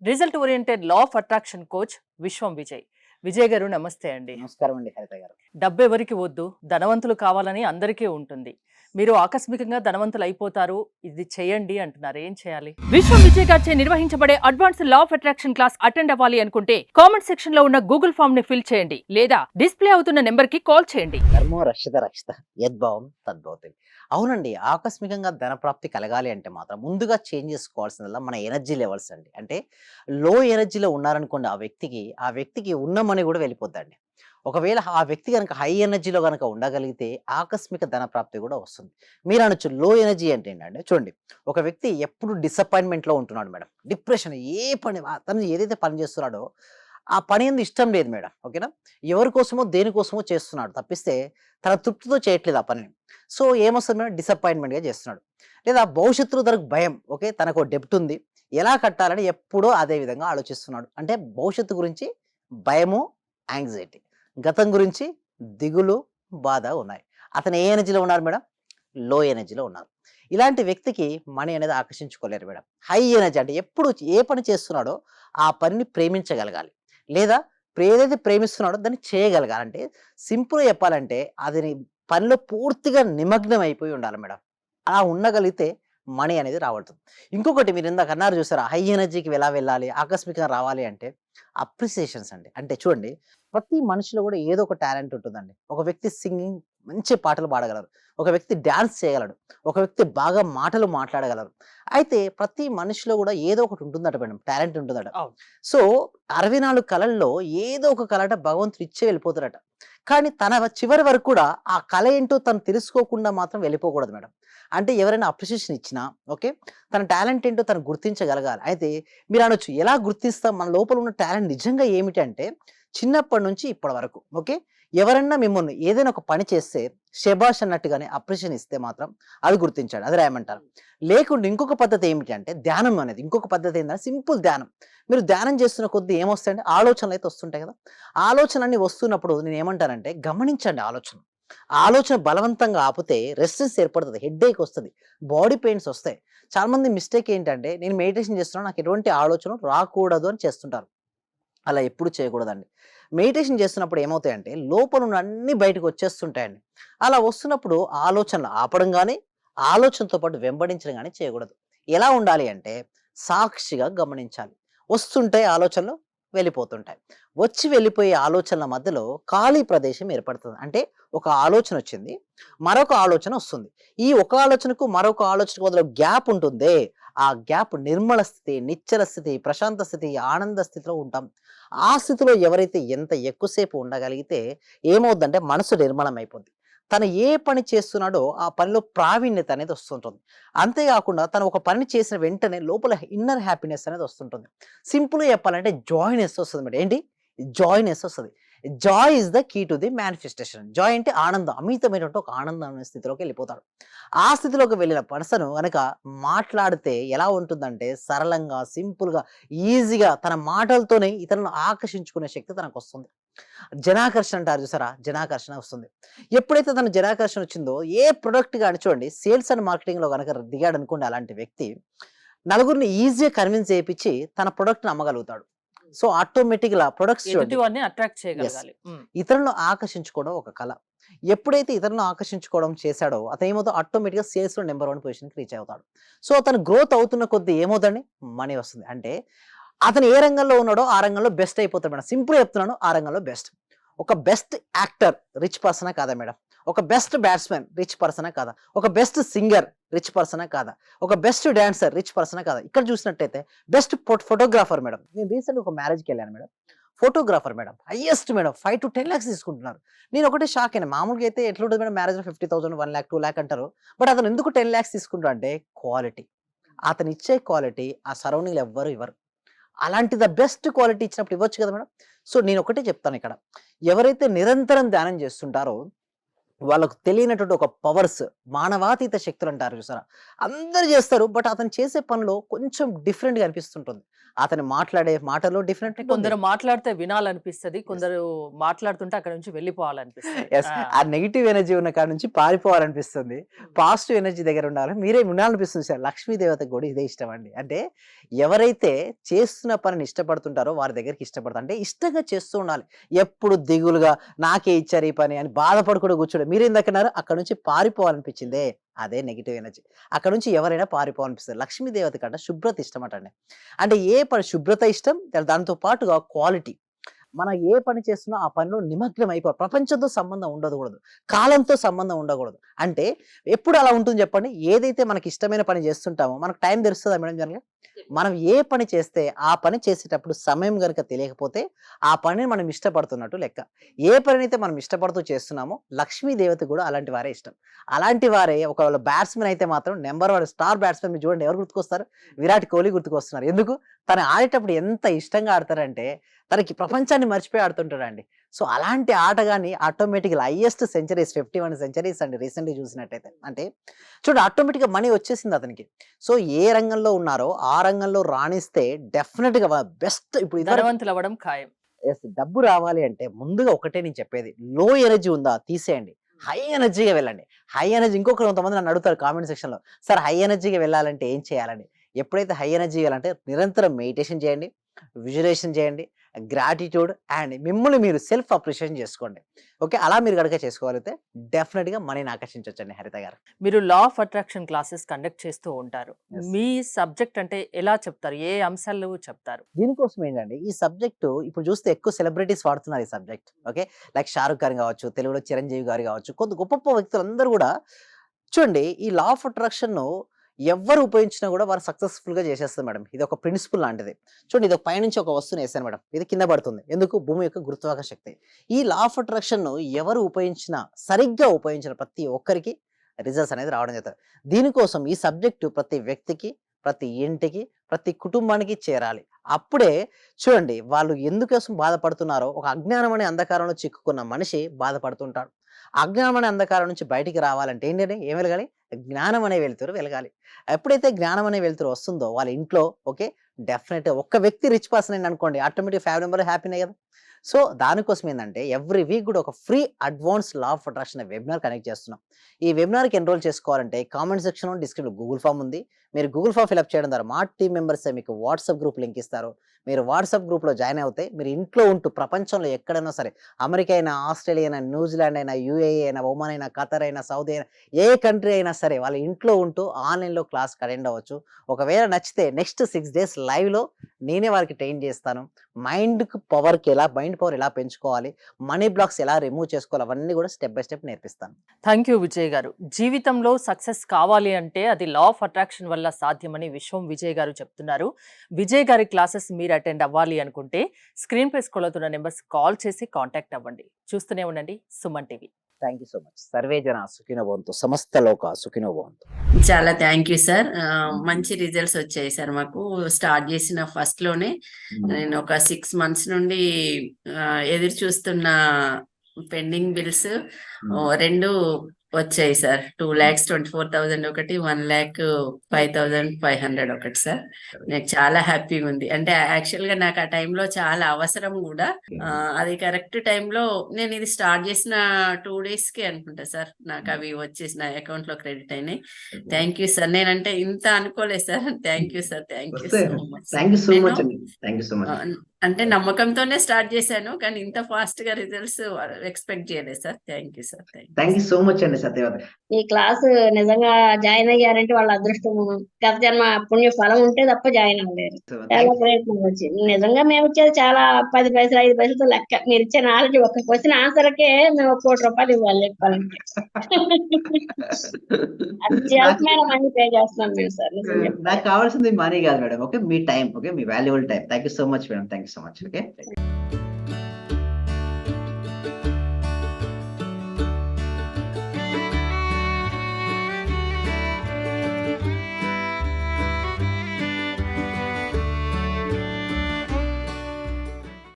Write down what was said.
Result oriented law of attraction coach విశ్వం విజయ్. విజయ్ గారు నమస్తే అండి. నమస్కారం అండి హరిత గారు. డబ్బెవరికి వద్దు, ధనవంతులు కావాలని అందరికీ ఉంటుంది. మీరు ఆకస్మికంగా ధనవంతులు అయిపోతారు, ఇది చేయండి అంటున్నారు. ఏం చేయాలి? విశ్వం విజయ్ గారిచే నిర్వహించబడే advance law of attraction class attend అవ్వాలి అనుకుంటే కామెంట్ సెక్షన్ లో ఉన్న గూగుల్ ఫామ్ ని ఫిల్ చేయండి లేదా డిస్ప్లే అవుతున్న నెంబర్ కి కాల్ చేయండి. ధర్మో రక్షిత రక్షిత యద్భావం తద్భవతి. అవునండి, ఆకస్మికంగా ధన ప్రాప్తి కలగాలి అంటే మాత్రం ముందుగా చేంజ్ చేసుకోవాల్సిందల్లా మన ఎనర్జీ లెవెల్స్ అండి. అంటే లో ఎనర్జీలో ఉన్నారనుకోండి, ఆ వ్యక్తికి ఉన్న మనీ కూడా వెళ్ళిపోద్దండి. ఒకవేళ ఆ వ్యక్తి గనక హై ఎనర్జీలో గనక ఉండగలిగితే ఆకస్మిక ధన ప్రాప్తి కూడా వస్తుంది. మీరు అనొచ్చు లో ఎనర్జీ అంటే ఏంటంటే, చూడండి, ఒక వ్యక్తి ఎప్పుడు డిసప్పాయింట్మెంట్‌లో ఉంటున్నాడు మేడం. డిప్రెషన్, ఏ పని తను ఏదైతే పని చేస్తున్నాడో ఆ పని ఎందు ఇష్టం లేదు మేడం. ఓకేనా? ఎవరి కోసమో, దేనికోసమో చేస్తున్నాడు తప్పిస్తే తన తృప్తితో చేయట్లేదు ఆ పనిని. So, ఏమొస్తది madam? డిసప్పాయింట్‌మెంట్‌గా చేస్తున్నాడు. లేదా భవిష్యత్తులో తనకు భయం. ఓకే. తనకో డెబ్ట్ ఉంది. ఎలా కట్టాలని ఎప్పుడూ అదే విధంగా ఆలోచిస్తున్నాడు. అంటే భవిష్యత్తు గురించి భయము, యాంగ్జైటీ. గతం గురించి దిగులు, బాధ ఉన్నాయి. అతను ఏ ఎనర్జీలో ఉన్నారు మేడం? లో ఎనర్జీలో ఉన్నారు. ఇలాంటి వ్యక్తికి మనీ అనేది ఆకర్షించుకోలేరు మేడం. హై ఎనర్జీ అంటే ఎప్పుడు ఏ పని చేస్తున్నాడో ఆ పనిని ప్రేమించగలగాలి. లేదా ఏదైతే ప్రేమిస్తున్నాడో దాన్ని చేయగలగాలి. అంటే సింపుల్‌గా చెప్పాలంటే అది పనిలో పూర్తిగా నిమగ్నం అయిపోయి ఉండాలి మేడం. అలా ఉండగలిగితే మనీ అనేది రాబడుతుంది. ఇంకొకటి మీరు ఇందాక అన్నారు చూసారా? హై ఎనర్జీకి ఎలా వెళ్ళాలి? ఆకస్మికంగా రావాలి అంటే అప్రిసియేషన్స్ అండి. అంటే చూడండి, ప్రతి మనిషిలో కూడా ఏదో ఒక టాలెంట్ ఉంటుందండి. ఒక వ్యక్తి సింగింగ్ మంచి పాటలు పాడగలరు. ఒక వ్యక్తి డాన్స్ చేయగలడు. ఒక వ్యక్తి బాగా మాటలు మాట్లాడగలరు. అయితే ప్రతి మనిషిలో కూడా ఏదో ఒకటి ఉంటుందట మేడం. టాలెంట్ ఉంటుందట. అవును. సో, 64 కళల్లో ఏదో ఒక కళట భగవంతుడు ఇచ్చే వెళ్ళిపోతాడట. కానీ తన చివరి వరకు కూడా ఆ కళ ఏంటో తను తెలుసుకోకుండా మాత్రం వెళ్ళిపోకూడదు మేడం. అంటే ఎవరైనా అప్రిషియేషన్ ఇచ్చినా, ఓకే, తన టాలెంట్ ఏంటో తను గుర్తించగలగాలి. అయితే మీరనొచ్చు, ఎలా గుర్తిస్తాం? మన లోపల ఉన్న టాలెంట్ నిజంగా ఏమిటంటే, చిన్నప్పటి నుంచి ఇప్పటి వరకు, ఓకే, ఎవరన్నా మిమ్మల్ని ఏదైనా ఒక పని చేస్తే శభాష్ అన్నట్టుగానే అప్రిషియేషన్ ఇస్తే మాత్రం అది గుర్తించండి. అది రాయమంటారు. లేకుంటే ఇంకొక పద్ధతి ఏమిటి అంటే ధ్యానం అనేది. ఇంకొక పద్ధతి ఏంటంటే సింపుల్ ధ్యానం. మీరు ధ్యానం చేస్తున్న కొద్దీ ఏమొస్తాయంటే ఆలోచనలైతే వస్తుంటాయి కదా! ఆలోచనలన్నీ వస్తున్నప్పుడు నేనేమంటానంటే గమనించండి ఆలోచన. ఆలోచన బలవంతంగా ఆపితే రెస్ట్‌లెస్ ఏర్పడుతది. హెడ్‌ఏక్ వస్తది. బాడీ పెయిన్స్ వస్తాయి. చాలామంది మిస్టేక్ ఏంటంటే, నేను మెడిటేషన్ చేస్తున్నాను, నాకు ఎటువంటి ఆలోచన రాకూడదు అని చేస్తుంటారు. అలా ఎప్పుడు చేయకూడదండి. మెడిటేషన్ చేస్తున్నప్పుడు ఏమవుతాయంటే లోపలున్న అన్నీ బయటకొచ్చేస్తుంటాయండి. అలా వస్తున్నప్పుడు ఆలోచనలు ఆపడం గాని, ఆలోచనతో పాటు వెంబడించడం గాని చేయకూడదు. ఎలా ఉండాలి అంటే సాక్షిగా గమనించాలి. వస్తుంటాయి ఆలోచనలు, వెళ్ళిపోతుంటాయి. వచ్చి వెళ్ళిపోయే ఆలోచనల మధ్యలో ఖాళీ ప్రదేశం ఏర్పడుతుంది. అంటే ఒక ఆలోచనొచ్చింది, మరొక ఆలోచన వస్తుంది. ఈ ఒక ఆలోచనకు, మరొక ఆలోచనకు మధ్యలో గ్యాప్ ఉంటుందే, ఆ గ్యాప్ నిర్మల స్థితి, నిశ్చల స్థితి, ప్రశాంత స్థితి, ఆనంద స్థితిలో ఉంటాం. ఆ స్థితిలో ఎవరైతే ఎంత ఎక్కువసేపు ఉండగలిగితే ఏమవుద్దంటే మనసు నిర్మలమైపోద్ది. తను ఏ పని చేస్తున్నాడో ఆ పనిలో ప్రావీణ్యత అనేది వస్తుంటుంది. అంతేగాకుండా తను ఒక పనిని చేసిన వెంటనే లోపల ఇన్నర్ హ్యాపీనెస్ అనేది వస్తుంటుంది. సింపుల్‌గా చెప్పాలంటే జాయ్‌నెస్ వస్తది మేడం. ఏంటి? జాయ్‌నెస్ వస్తది. Joy is the key to the manifestation. Joy అంటే ఆనందం. అమితమైనటువంటి ఒక ఆనందం అనే స్థితిలోకి వెళ్ళిపోతాడు. ఆ స్థితిలోకి వెళ్ళిన పర్సన్ గనక మాట్లాడితే ఎలా ఉంటుందంటే సరళంగా, సింపుల్‌గా, ఈజీగా తన మాటలతోనే ఇతరులను ఆకర్షించుకునే శక్తి తనకొస్తుంది. జనాకర్షణ అంటారు చూసారా? జనాకర్షణ వస్తుంది. ఎప్పుడైతే తన జనాకర్షణ వచ్చిందో ఏ ప్రొడక్ట్ గాని చూడండి, సేల్స్ అండ్ మార్కెటింగ్‌లో గనక దిగాడనుకోండి అలాంటి వ్యక్తి, నలుగురిని ఈజీగా కన్విన్స్ చేపిచ్చి తన ప్రొడక్ట్‌ని అమ్మగలుగుతాడు. సో, ఆటోమేటిక్‌గా ప్రొడక్ట్స్ ఎదుటి చూడండి. వారిని అట్రాక్ట్ యెస్. చేయగలగాలి. ఇతరులను ఆకర్షించుకోవడం ఒక కళ. ఎప్పుడైతే ఇతరులను ఆకర్షించుకోవడం చేశాడో అతనేమవుతాడు, ఆటోమేటిక్‌గా సేల్స్‌లో నంబర్ 1 పొజిషన్‌కి రీచ్ అవుతాడు. సో, అతను గ్రోత్ అవుతున్న కొద్దీ ఏమవుతండి? మనీ వస్తుంది. అంటే అతను ఏ రంగంలో ఉన్నాడో ఆ రంగంలో బెస్ట్ అయిపోతాడు మేడం. సింపుల్‌గా చెప్తున్నాను, ఆ రంగంలో బెస్ట్. ఒక బెస్ట్ యాక్టర్ రిచ్ పర్సనా కాదా మేడం? ఒక బెస్ట్ బ్యాట్స్‌మన్ రిచ్ పర్సనా కాదా? ఒక బెస్ట్ సింగర్ రిచ్ పర్సనా కాదా? ఒక బెస్ట్ డాన్సర్ రిచ్ పర్సనా కాదా? ఇక్కడ చూసినట్టయితే బెస్ట్ ఫోటోగ్రాఫర్ మేడం. నేను రీసెంట్‌గా ఒక మ్యారేజ్‌కెళ్ళాను madam. Photographer madam. Highest madam. 5-10 lakhs తీసుకుంటున్నారు. నేను ఒకటే షాక్ అయినా. మామూలుగా అయితే ఎట్లుంటది మేడం, మ్యారేజ్‌లో 50,000, 1,00,000, 2,00,000 అంటారు. బట్ అతను ఎందుకు 10 లాక్స్ తీసుకుంటాడు అంటే క్వాలిటీ. అతను ఇచ్చే క్వాలిటీ ఆ సరౌండింగ్‌లో ఎవ్వరు ఇవ్వరు. అలాంటి ద బెస్ట్ క్వాలిటీ ఇచ్చినప్పుడు ఇవ్వచ్చు కదా మేడం. సో, నేను ఒకటే చెప్తాను ఇక్కడ. ఎవరైతే నిరంతరం ధ్యానం చేస్తుంటారో వాళ్ళకు తెలియనటువంటి ఒక పవర్స్, మానవాతీత శక్తులు అంటారు చూసారా? అందరూ చేస్తారు. బట్ అతను చేసే పనిలో కొంచెం డిఫరెంట్‌గా అనిపిస్తుంటుంది. అతను మాట్లాడే మాటలో డిఫరెంట్ అంటే ఉంటుంది. కొందరు మాట్లాడితే వినాలనిపిస్తది. యెస్. కొందరు మాట్లాడుతుంటే అక్కడి నుంచి వెళ్ళిపోవాలనిపిస్తది. యెస్. ఆ! ఆ నెగెటివ్ ఎనర్జీ ఉన్న కాడ నుంచి పారిపోవాలనిపిస్తుంది. పాజిటివ్ ఎనర్జీ దగ్గర ఉండాలి. మీరే వినాలనిపిస్తుంది సార్. లక్ష్మీ దేవతకి కూడా ఇదే ఇష్టమండి. అంటే ఎవరైతే చేస్తున్న పనిని ఇష్టపడుతుంటారో వారి దగ్గరికి ఇష్టపడతారు. అంటే ఇష్టంగా చేస్తూ ఉండాలి. ఎప్పుడు దిగులుగా నాకే ఇచ్చారు ఈ పని అని బాధపడకుండా కూర్చోడం. మీరేందకన్నారు అక్కడి నుంచి పారిపోవాలనిపించిందే. అదే నెగెటివ్ ఎనర్జీ. అక్కడి నుంచి ఎవరైనా పారిపోవాలనిపిస్తది. లక్ష్మీ దేవత కంట శుభ్రత ఇష్టమటండి. అంటే ఏ పని శుభ్రత ఇష్టం, దాంతో పాటుగా క్వాలిటీ. మనం ఏ పని చేస్తున్నా ఆ పనిలో నిమగ్నం అయిపోవాలి. ప్రపంచంతో సంబంధం ఉండకూడదు. కాలంతో సంబంధం ఉండకూడదు. అంటే ఎప్పుడు అలా ఉంటుంది చెప్పండి? ఏదైతే మనకి ఇష్టమైన పని చేస్తుంటామో మనకు టైం తెలుస్తదా మేడం జనరల్‌గా? మనం ఏ పని చేస్తే ఆ పని చేసేటప్పుడు సమయం గనుక తెలియకపోతే ఆ పనిని మనం ఇష్టపడుతున్నట్టు లెక్క. ఏ పనినైతే మనం ఇష్టపడుతూ చేస్తున్నామో లక్ష్మీ దేవతకి కూడా అలాంటి వారే ఇష్టం. అలాంటి వారే ఒకవేళ బ్యాట్స్‌మన్ అయితే మాత్రం నంబర్ 1 స్టార్ బ్యాట్స్‌మన్ మీరు చూడండి ఎవరు గుర్తుకొస్తారు? విరాట్ కోహ్లీ గుర్తుకొస్తున్నారు. ఎందుకు? తను ఆడేటప్పుడు ఎంత ఇష్టంగా ఆడతారంటే తనకి ప్రపంచాన్ని మర్చిపోయి ఆడుతుంటాడండి. సో, అలాంటి ఆటగాన్ని ఆటోమేటిక్‌గా హైయెస్ట్ సెంచరీస్ 51 సెంచరీస్ అండి రీసెంట్‌లీ చూసినట్టయితే. అంటే చూడండి ఆటోమేటిక్‌గా మనీ వచ్చేసింది అతనికి. సో, ఏ రంగంలో ఉన్నారో ఆ రంగంలో రాణిస్తే డెఫినిట్‌గా బెస్ట్ ఇప్పుడు ఇదివరకు ధనవంతులవ్వడం ఖాయం. యెస్. డబ్బు రావాలి అంటే ముందుగా ఒకటే నేను చెప్పేది. లో ఎనర్జీ ఉందా తీసేయండి. హై ఎనర్జీ‌గా వెళ్ళండి. హై ఎనర్జీ ఇంకొకరు కొంతమంది నన్ను అడుగుతారు కామెంట్ సెక్షన్‌లో. సార్ హై ఎనర్జీ‌గా వెళ్ళాలంటే ఏం చేయాలని? ఎప్పుడైతే హై ఎనర్జీ ఎళ్ళాలంటే నిరంతరం మెడిటేషన్ చేయండి. విజువలైజేషన్ చేయండి. గ్రాటిట్యూడ్ అండ్ మిమ్మల్ని మీరు సెల్ఫ్ అప్రిషియేషన్ చేసుకోండి. ఓకే. అలా మీరు గనక చేసుకోగలిగితే డెఫినిట్‌గా మనీని ఆకర్షించొచ్చండి హరిత గారు. మీరు law of attraction classes conduct చేస్తూ ఉంటారు. యెస్. మీ సబ్జెక్ట్ అంటే ఎలా చెప్తారు? ఏ అంశాలు చెప్తారు? దీనికోసం ఏంటంటే ఈ సబ్జెక్టు ఇప్పుడు చూస్తే ఎక్కువ సెలబ్రిటీస్ వాడుతున్నారు ఈ subject. Okay. Like 'Shahrukh Khan' గావచ్చు, తెలుగులో 'చిరంజీవి' గారు గావచ్చు, గొప్ప గొప్ప వ్యక్తులందరూ గూడా చూడండి ఈ లా ఆఫ్ అట్రాక్షన్‌ను ఎవ్వరు ఉపయోగించినా గూడా వారు సక్సెస్‌ఫుల్‌గా చేసేస్తారు మేడం. ఇదొక ప్రిన్సిపల్ లాంటిది. చూడండి ఇది పైనుంచి ఒక వస్తువునేసాను మేడం. ఇది కింద పడుతుంది. ఎందుకు? భూమి యొక్క గురుత్వాకర్షణ శక్తి. ఈ లా ఆఫ్ అట్రాక్షన్‌ను ఎవరు ఉపయోగించినా, సరిగ్గా ఉపయోగించిన ప్రతి ఒక్కరికి రిజల్ట్స్ అనేది రావడం జరుగుతది. దీనికోసం ఈ సబ్జెక్టు ప్రతి వ్యక్తికి, ప్రతి ఇంటికి, ప్రతి కుటుంబానికి చేరాలి. అప్పుడే చూడండి వాళ్ళు ఎందుకోసం బాధపడుతున్నారో ఒక అజ్ఞానం అనే అంధకారంలో చిక్కుకున్న మనిషి బాధపడుతుంటాడు. అజ్ఞానం అనే అంధకారం నుంచి బయటికి రావాలంటే ఏంటంటే ఏం వెలగాలి? జ్ఞానం అనే వెలుతురు వెలగాలి. ఎప్పుడైతే జ్ఞానం అనే వెలుతురు వస్తుందో వాళ్ళ ఇంట్లో ఓకే. డెఫినెట్‌గా ఒక్క వ్యక్తి రిచ్ పర్సన్ అయిందనుకోండి ఆటోమేటిక్‌గా ఫ్యామిలీ మెంబర్ హ్యాపీనే గదా! సో, దానికోసం ఏందంటే ఎవ్రీ వీక్ గూడా ఒక free advance law of attraction అనే వెబినార్ కనెక్ట్ చేస్తున్నాం. ఈ వెబినార్‌కి ఎన్రోల్ చేసుకోవాలంటే కామెంట్ సెక్షన్‌లో డిస్క్రిప్షన్‌లో గూగుల్ ఫార్మ్ ఉంది. మీరు గూగుల్ ఫార్మ్ ఫిలప్ చేయడం ద్వారా మా టీమ్ మెంబర్సే మీకు వాట్సాప్ గ్రూప్ లింక్ ఇస్తారు. మీరు వాట్సాప్ గ్రూప్‌లో జాయిన్ అవుతే మీరు ఇంట్లో ఉంటూ ప్రపంచంలో ఎక్కడైనా సరే అమెరికా అయినా, ఆస్ట్రేలియా అయినా, న్యూజిలాండ్ అయినా, యూఏఈ అయినా, ఒమాన్ అయినా, ఖతర్ అయినా, సౌదీ అయినా ఏ కంట్రీ అయినా సరే వాళ్ళ ఇంట్లో ఉంటూ ఆన్‌లైన్‌లో క్లాస్‌కి అటెండ్ అవ్వచ్చు. ఒకవేళ నచ్చితే నెక్స్ట్ 6 డేస్ లైవ్‌లో నేనే వారికి ట్రైన్ చేస్తాను. మైండ్ పవర్ ఎలా పెంచుకోవాలి, మనీ బ్లాక్స్ ఎలా రిమూవ్ చేసుకోవాలి అవన్నీ కూడా స్టెప్ బై స్టెప్ నేర్పిస్తాను. థ్యాంక్ యూ విజయ్ గారు. జీవితంలో సక్సెస్ కావాలి అంటే అది లా ఆఫ్ అట్రాక్షన్ వల్ల సాధ్యమని విశ్వం విజయ్ గారు చెప్తున్నారు. విజయ్ గారి క్లాసెస్ మీరు అటెండ్ అవ్వాలి అనుకుంటే స్క్రీన్ పై స్క్రోల్ అవుతున్న నెంబర్స్ కాల్ చేసి కాంటాక్ట్ అవ్వండి. చూస్తూనే ఉండండి Suman TV. Thank you so much. Survey జన సుఖినో భవంతు. సమస్త లోక సుఖినో భవంతు. చాలా థ్యాంక్ యూ సార్. మంచి రిజల్ట్స్ వచ్చాయి సార్ మాకు. స్టార్ట్ చేసిన ఫస్ట్‌లోనే నేను ఒక 6 మంత్స్ నుండి ఎదురు చూస్తున్న పెండింగ్ బిల్స్ 2 వచ్చాయి సార్. 2,24,000 ఒకటి, 1,05,500 ఒకటి సార్. నాకు చాలా హ్యాపీగా ఉంది. అంటే యాక్చువల్‌గా నాకు ఆ టైంలో చాలా అవసరం కూడా. అది కరెక్ట్ టైంలో నేను ఇది స్టార్ట్ చేసిన 2 డేస్‌కే అనుకుంటా సార్. నాకు అవి వచ్చేసి నా అకౌంట్‌లో క్రెడిట్ అయినాయి. Thank you sir. నేనంటే ఇంత అనుకోలేదు sir. Thank you sir. Thank you so much. Thank you so నేను మచ్ అండి. Thank you so much. అంటే నమ్మకంతోనే స్టార్ట్ చేశాను. కానీ ఇంత ఫాస్ట్‌గా రిజల్ట్స్ ఎక్స్‌పెక్ట్ చేయలేదు sir. Thank you sir. Thank you so much అండి సత్యవతి. ఈ క్లాస్ నిజంగా జాయిన్ అయ్యారంటే వాళ్ళ అదృష్టం, గత జన్మ పుణ్య ఫలం ఉంటే తప్ప జాయిన్ అవ్వలేరు. చాలా ప్రయత్నం వచ్చింది. నిజంగా మేము ఇచ్చేది చాలా 10 పైసలు 5 పైసలతో లెక్క. మీరు ఇచ్చే నాలెడ్జ్ ఒక క్వశ్చన్ ఆన్సర్కే మేము ₹1,00,00,000 ఇవ్వాలి చెప్పాలంటే. అత్యల్పమైన మనీ పే చేస్తున్నాం మేము సార్. నిజం చెప్పాలి. నాకు కావాల్సింది మనీ కాదు madam. Okay. Me time. Okay. Me valuable time. Thank you so much madam. Thank you so much. Okay.